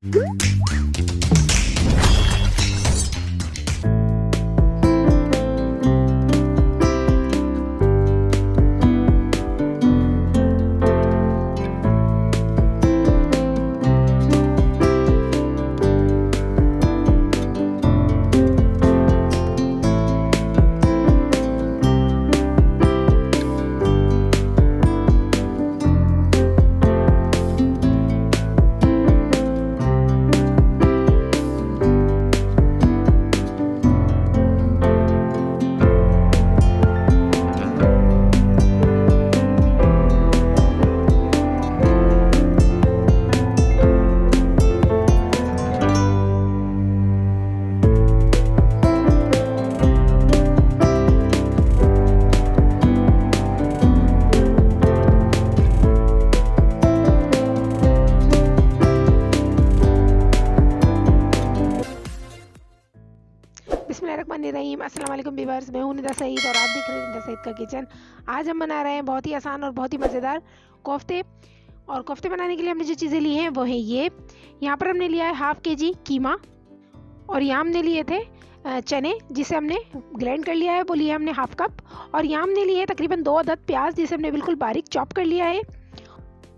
बिस्मिल्लाहिर्रहमानिर्रहीम। अस्सलाम वालेकुम व्यूअर्स, मैं हूं निदा सईद और आप देख रहे हैं निदा सईद का किचन। आज हम बना रहे हैं बहुत ही आसान और बहुत ही मज़ेदार कोफ्ते। और कोफ्ते बनाने के लिए हमने जो चीज़ें ली हैं वो है ये। यहाँ पर हमने लिया है हाफ़ kg कीमा, और यहाँ हमने लिए थे चने जिसे हमने ग्राइंड कर लिया है, वो लिया हमने हाफ़ कप। और यहाँ हमने लिए तकरीबन 2 अदद प्याज जिसे हमने बिल्कुल बारीक चॉप कर लिया है।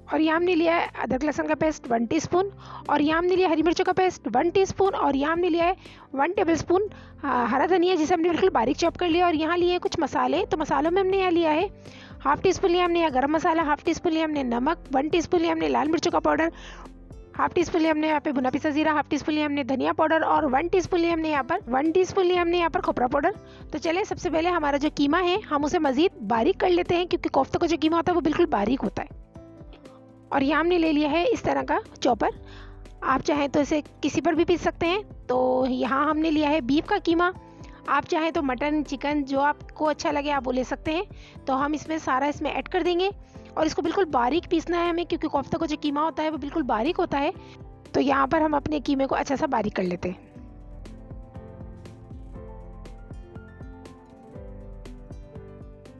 और यहाँ हमने लिया है अदरक लहसुन का पेस्ट 1 टीस्पून। और यहाँ हमने लिया हरी मिर्चों का पेस्ट 1 टीस्पून। और यहाँ हमने लिया है 1 टेबलस्पून हरा धनिया जिसे हमने बिल्कुल बारीक चॉप कर लिया। और यहाँ लिए कुछ मसाले, तो मसालों में हमने यहाँ लिया है हाफ़ टीस्पून लिया हमने यहाँ गरम मसाला, हाफ़ टीस्पून लिया हमने नमक, 1 टीस्पून लिया हमने लाल मिर्चों का पाउडर, हाफ़ टीस्पून लिया हमने यहाँ पे भुना पिसा जीरा, हाफ़ टीस्पून लिया हमने धनिया पाउडर, और 1 टीस्पून लिया हमने यहाँ पर खोपरा पाउडर। तो चलिए सबसे पहले हमारा जो कीमा है हम उसे मज़ीद बारीक कर लेते हैं, क्योंकि कोफ्ते का जो कीमा होता है वो बिल्कुल बारीक होता है। और यहाँ हमने ले लिया है इस तरह का चॉपर, आप चाहें तो इसे किसी पर भी पीस सकते हैं। तो यहाँ हमने लिया है बीफ का कीमा, आप चाहें तो मटन चिकन जो आपको अच्छा लगे आप वो ले सकते हैं। तो हम इसमें सारा ऐड कर देंगे और इसको बिल्कुल बारीक पीसना है हमें, क्योंकि कोफ्ते का जो कीमा होता है वो बिल्कुल बारीक होता है। तो यहाँ पर हम अपने कीमे को अच्छा सा बारीक कर लेते हैं।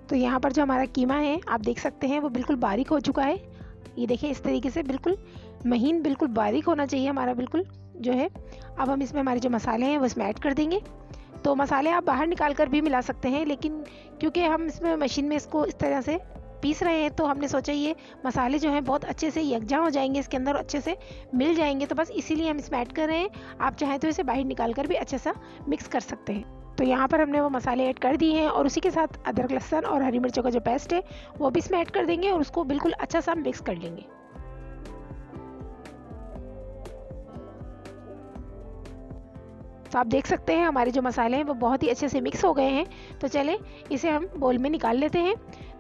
तो यहाँ पर जो हमारा कीमा है आप देख सकते हैं वो बिल्कुल बारीक हो चुका है। ये देखिए इस तरीके से बिल्कुल महीन, बिल्कुल बारीक होना चाहिए हमारा बिल्कुल जो है। अब हम इसमें हमारे जो मसाले हैं वो इसमें ऐड कर देंगे। तो मसाले आप बाहर निकाल कर भी मिला सकते हैं, लेकिन क्योंकि हम इसमें मशीन में इसको इस तरह से पीस रहे हैं तो हमने सोचा ये मसाले जो हैं बहुत अच्छे से यकजा हो जाएंगे, इसके अंदर अच्छे से मिल जाएंगे, तो बस इसीलिए हम इसमें ऐड कर रहे हैं। आप चाहें तो इसे बाहर निकाल कर भी अच्छे सा मिक्स कर सकते हैं। तो यहाँ पर हमने वो मसाले ऐड कर दिए हैं और उसी के साथ अदरक लहसुन और हरी मिर्चों का जो पेस्ट है वो भी इसमें ऐड कर देंगे और उसको बिल्कुल अच्छा सा मिक्स कर लेंगे। तो आप देख सकते हैं हमारे जो मसाले हैं वो बहुत ही अच्छे से मिक्स हो गए हैं। तो चले इसे हम बोल में निकाल लेते हैं।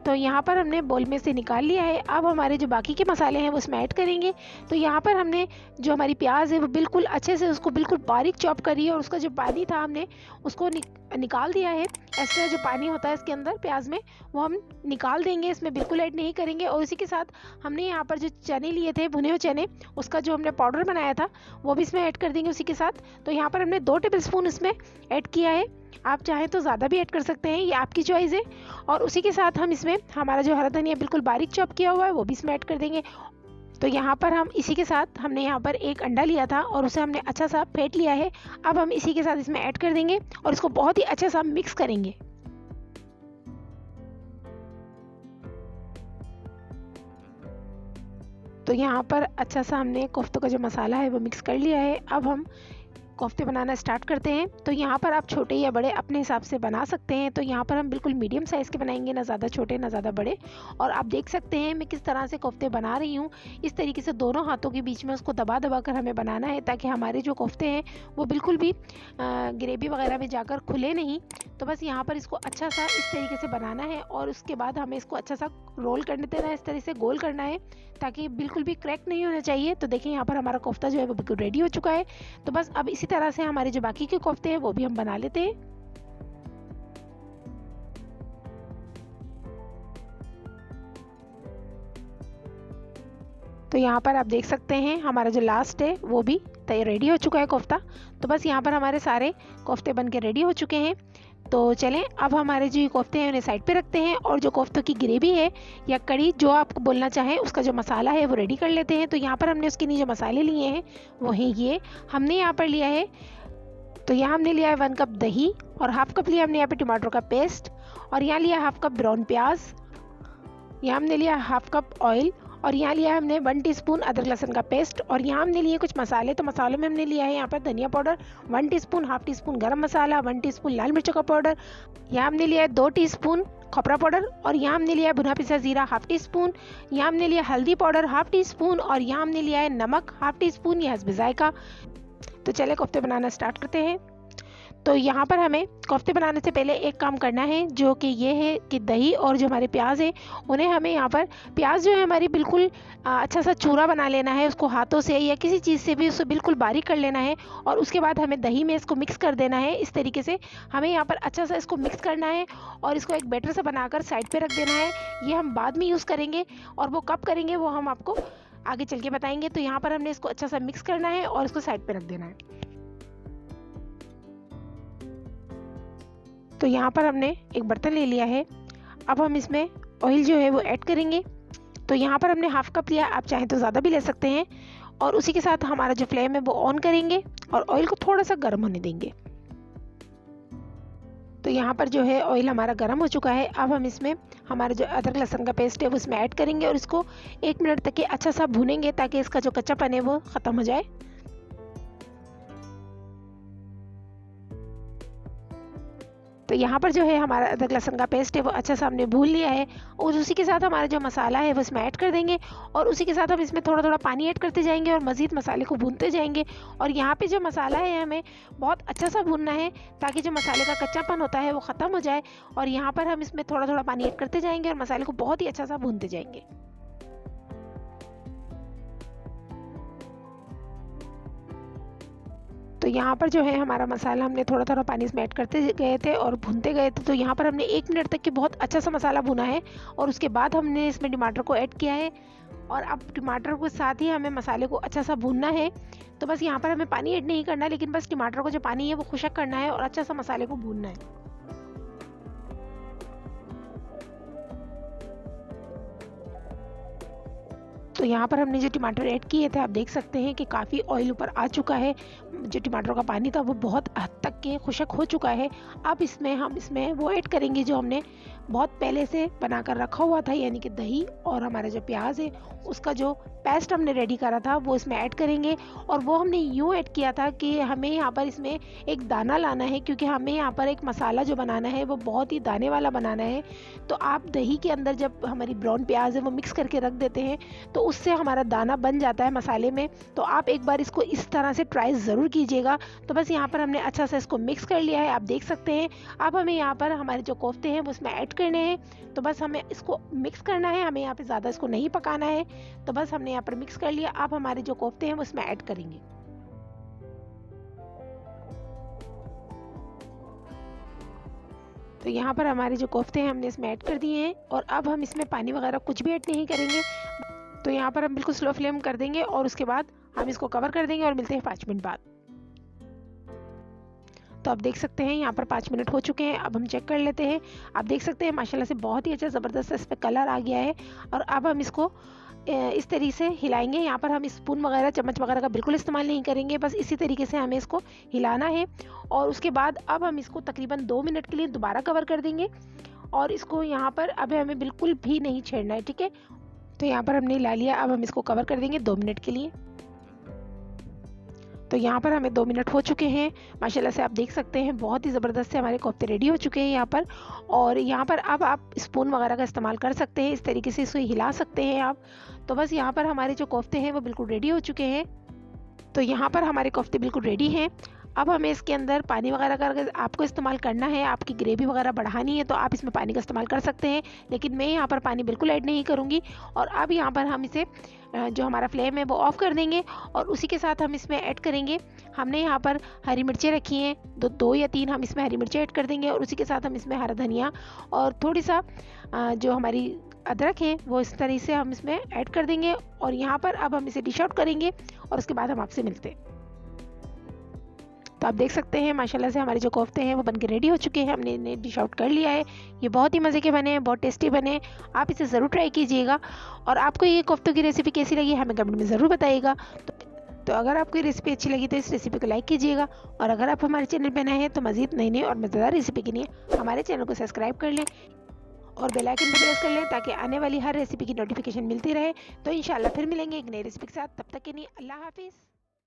तो यहाँ पर हमने बोल में से निकाल लिया है। अब हमारे जो बाकी के मसाले हैं वो इसमें ऐड करेंगे। तो यहाँ पर हमने जो हमारी प्याज है वो बिल्कुल अच्छे से उसको बिल्कुल बारीक चॉप करी है और उसका जो पानी था हमने उसको निकाल दिया है। एक्स्ट्रा जो पानी होता है इसके अंदर प्याज में वो हम निकाल देंगे, इसमें बिल्कुल ऐड नहीं करेंगे। और इसी के साथ हमने यहाँ पर जो चने लिए थे भुने हुए चने, उसका जो हमने पाउडर बनाया था वो भी इसमें ऐड कर देंगे उसी के साथ। तो यहाँ पर हमने 2 टेबलस्पून इसमें ऐड किया है, आप चाहें तो ज़्यादा भी ऐड कर सकते हैं, ये आपकी चॉइस है। और उसी के साथ हम इसमें हमारा जो हरा धनिया बिल्कुल बारीक चॉप किया हुआ है वो भी इसमें ऐड कर देंगे। तो यहाँ पर हम इसी के साथ हमने यहाँ पर एक अंडा लिया था और उसे हमने अच्छा सा फेंट लिया है। अब हम इसी के साथ इसमें ऐड कर देंगे और इसको बहुत ही अच्छा सा मिक्स करेंगे। तो यहाँ पर अच्छा सा हमने कोफ्तों का जो मसाला है वो मिक्स कर लिया है। अब हम कोफ्ते बनाना स्टार्ट करते हैं। तो यहाँ पर आप छोटे या बड़े अपने हिसाब से बना सकते हैं। तो यहाँ पर हम बिल्कुल मीडियम साइज़ के बनाएंगे, ना ज़्यादा छोटे ना ज़्यादा बड़े। और आप देख सकते हैं मैं किस तरह से कोफ्ते बना रही हूँ। इस तरीके से दोनों हाथों के बीच में उसको दबा दबा कर हमें बनाना है, ताकि हमारे जो कोफ्ते हैं वो बिल्कुल भी ग्रेवी वगैरह में जाकर खुले नहीं। तो बस यहाँ पर इसको अच्छा सा इस तरीके से बनाना है और उसके बाद हमें इसको अच्छा सा रोल करने देना है, इस तरह से गोल करना है ताकि बिल्कुल भी क्रैक नहीं होना चाहिए। तो देखिए यहाँ पर हमारा कोफ्ता जो है वो बिल्कुल रेडी हो चुका है। तो बस अब इसी तरह से हमारे जो बाकी के कोफ्ते हैं वो भी हम बना लेते हैं। तो यहाँ पर आप देख सकते हैं हमारा जो लास्ट है वो भी रेडी हो चुका है कोफ्ता। तो बस यहाँ पर हमारे सारे कोफ्ते बन के रेडी हो चुके हैं। तो चलें अब हमारे जो ये कोफ्ते हैं उन्हें साइड पे रखते हैं और जो कोफ्तों की ग्रेवी है या कड़ी जो आप बोलना चाहें उसका जो मसाला है वो रेडी कर लेते हैं। तो यहाँ पर हमने उसके लिए जो मसाले लिए हैं वो हैं ये। हमने यहाँ पर लिया है, तो यहाँ हमने लिया है 1 कप दही और हाफ कप लिया हमने यहाँ पे टमाटर का पेस्ट और यहाँ लिया हाफ कप ब्राउन प्याज, यहाँ हमने लिया हाफ कप ऑयल और यहाँ लिया हमने 1 टीस्पून अदरक लहसुन का पेस्ट और यहाँ हमने लिए कुछ मसाले। तो मसालों में हमने लिया है यहाँ पर धनिया पाउडर 1 टीस्पून, हाफ टीस्पून गरम मसाला, 1 टीस्पून लाल मिर्चों का पाउडर, यहाँ हमने लिया है 2 टीस्पून खोपरा पाउडर और यहाँ हमने लिया है भुना पिसा जीरा हाफ टीस्पून, यहाँ हमने लिया हल्दी पाउडर हाफ टीस्पून और यहाँ हमने लिया है नमक हाफ टीस्पून, यह हस्ब जायका। तो चले कोफ्ते बनाना स्टार्ट करते हैं। तो यहाँ पर हमें कोफ्ते बनाने से पहले एक काम करना है जो कि ये है कि दही और जो हमारे प्याज है उन्हें हमें यहाँ पर प्याज जो है हमारी बिल्कुल अच्छा सा चूरा बना लेना है, उसको हाथों से या किसी चीज़ से भी उसको बिल्कुल बारीक कर लेना है और उसके बाद हमें दही में इसको मिक्स कर देना है। इस तरीके से हमें यहाँ पर अच्छा सा इसको मिक्स करना है और इसको एक बैटर सा बनाकर साइड पर रख देना है। ये हम बाद में यूज़ करेंगे और वो कब करेंगे वो हम आपको आगे चल के बताएंगे। तो यहाँ पर हमने इसको अच्छा सा मिक्स करना है और इसको साइड पर रख देना है। तो यहाँ पर हमने एक बर्तन ले लिया है, अब हम इसमें ऑयल जो है वो ऐड करेंगे। तो यहाँ पर हमने हाफ कप लिया, आप चाहें तो ज़्यादा भी ले सकते हैं और उसी के साथ हमारा जो फ्लेम है वो ऑन करेंगे और ऑयल को थोड़ा सा गर्म होने देंगे। तो यहाँ पर जो है ऑयल हमारा गर्म हो चुका है। अब हम इसमें हमारा जो अदरक लहसुन का पेस्ट है वो इसमें ऐड करेंगे और इसको 1 मिनट तक के अच्छा सा भूनेंगे ताकि इसका जो कच्चापन है वो ख़त्म हो जाए। तो यहाँ पर जो है हमारा अदरक लहसुन का पेस्ट है वो अच्छा सा हमने भून लिया है और उसी के साथ हमारा जो मसाला है वो इसमें ऐड कर देंगे और उसी के साथ हम इसमें थोड़ा थोड़ा पानी ऐड करते जाएंगे और मज़ीद मसाले को भूनते जाएंगे। और यहाँ पे जो मसाला है हमें बहुत अच्छा सा भूनना है ताकि जो मसाले का कच्चापन होता है वो ख़त्म हो जाए। और यहाँ पर हम इसमें थोड़ा थोड़ा पानी ऐड करते जाएंगे और मसाले को बहुत ही अच्छा सा भूनते जाएंगे। तो यहाँ पर जो है हमारा मसाला हमने थोड़ा थोड़ा पानी इसमें ऐड करते गए थे और भूनते गए थे। तो यहाँ पर हमने 1 मिनट तक के बहुत अच्छा सा मसाला भुना है और उसके बाद हमने इसमें टमाटर को ऐड किया है और अब टमाटर के साथ ही हमें मसाले को अच्छा सा भूनना है। तो बस यहाँ पर हमें पानी ऐड नहीं करना, लेकिन बस टमाटर को जो पानी है वो खुशक करना है और अच्छा सा मसाले को भूनना है। तो यहाँ पर हमने जो टमाटर ऐड किए थे आप देख सकते हैं कि काफ़ी ऑयल ऊपर आ चुका है, जो टमाटर का पानी था वो बहुत हद तक के खुशक हो चुका है। अब हम इसमें वो ऐड करेंगे जो हमने बहुत पहले से बनाकर रखा हुआ था, यानी कि दही और हमारा जो प्याज है उसका जो पेस्ट हमने रेडी करा था वो इसमें ऐड करेंगे। और वो हमने यूँ ऐड किया था कि हमें यहाँ पर इसमें एक दाना लाना है, क्योंकि हमें यहाँ पर एक मसाला जो बनाना है वो बहुत ही दाने वाला बनाना है। तो आप दही के अंदर जब हमारी ब्राउन प्याज है वो मिक्स करके रख देते हैं तो उससे हमारा दाना बन जाता है मसाले में। तो आप एक बार इसको इस तरह से ट्राई ज़रूर कीजिएगा। तो बस यहाँ पर हमने अच्छा सा इसको मिक्स कर लिया है, आप देख सकते हैं। अब हमें यहाँ पर हमारे जो कोफ्ते हैं वो इसमें ऐड करने हैं। तो बस हमें इसको मिक्स करना है, हमें यहाँ पे ज़्यादा इसको नहीं पकाना है। तो बस हमने यहाँ पर मिक्स कर लिया। अब हमारे जो कोफ्ते हैं वो इसमें ऐड करेंगे। तो यहाँ पर हमारे जो कोफ्ते हैं हमने इसमें ऐड कर दिए हैं और अब हम इसमें पानी वगैरह कुछ भी ऐड नहीं करेंगे। तो यहाँ पर हम बिल्कुल स्लो फ्लेम कर देंगे और उसके बाद हम इसको कवर कर देंगे और मिलते हैं 5 मिनट बाद। तो आप देख सकते हैं यहाँ पर 5 मिनट हो चुके हैं। अब हम चेक कर लेते हैं। आप देख सकते हैं माशाल्लाह से बहुत ही अच्छा ज़बरदस्त इस पर कलर आ गया है। और अब हम इसको इस तरीके से हिलाएंगे। यहाँ पर हम स्पून वगैरह चम्मच वगैरह का बिल्कुल इस्तेमाल नहीं करेंगे, बस इसी तरीके से हमें इसको हिलाना है। और उसके बाद अब हम इसको तकरीबन 2 मिनट के लिए दोबारा कवर कर देंगे और इसको यहाँ पर अब हमें बिल्कुल भी नहीं छेड़ना है, ठीक है। तो यहाँ पर हमने हिला लिया, अब हम इसको कवर कर देंगे 2 मिनट के लिए। तो यहाँ पर हमें 2 मिनट हो चुके हैं। माशाल्लाह से आप देख सकते हैं बहुत ही ज़बरदस्त से हमारे कोफ्ते रेडी हो चुके हैं यहाँ पर। और यहाँ पर अब आप स्पून वगैरह का इस्तेमाल कर सकते हैं, इस तरीके से इसको हिला सकते हैं आप। तो बस यहाँ पर हमारे जो कोफ्ते हैं वो बिल्कुल रेडी हो चुके हैं। तो यहाँ पर हमारे कोफ्ते बिल्कुल रेडी हैं। अब हमें इसके अंदर पानी वगैरह का अगर आपको इस्तेमाल करना है, आपकी ग्रेवी वगैरह बढ़ानी है तो आप इसमें पानी का इस्तेमाल कर सकते हैं, लेकिन मैं यहाँ पर पानी बिल्कुल ऐड नहीं करूँगी। और अब यहाँ पर हम इसे जो हमारा फ्लेम है वो ऑफ़ कर देंगे और उसी के साथ हम इसमें ऐड करेंगे, हमने यहाँ पर हरी मिर्चें रखी हैं 2 या 3, हम इसमें हरी मिर्चें ऐड कर देंगे। और उसी के साथ हम इसमें हरा धनिया और थोड़ी सा जो हमारी अदरक है वो इस तरह से हम इसमें ऐड कर देंगे। और यहाँ पर अब हम इसे डिश आउट करेंगे और उसके बाद हम आपसे मिलते हैं। तो आप देख सकते हैं माशाल्लाह से हमारे जो कोफ्ते हैं वो बनके रेडी हो चुके हैं। हमने इन्हें डिश आउट कर लिया है। ये बहुत ही मज़े के बने हैं, बहुत टेस्टी बने हैं। आप इसे ज़रूर ट्राई कीजिएगा। और आपको ये कोफ्तों की रेसिपी कैसी लगी हमें कमेंट में ज़रूर बताइएगा। तो अगर आपको ये रेसिपी अच्छी लगी तो इस रेसिपी को लाइक कीजिएगा। और अगर आप हमारे चैनल पर नए हैं तो मज़ीद नई और मज़ेदार रेसिपी के लिए हमारे चैनल को सब्सक्राइब कर लें और बेल आइकन पर प्रेस कर लें ताकि आने वाली हर रेसिपी की नोटिफिकेशन मिलती रहे। तो इंशाल्लाह फिर मिलेंगे एक नई रेसिपी के साथ। तब तक के लिए अल्लाह हाफिज़।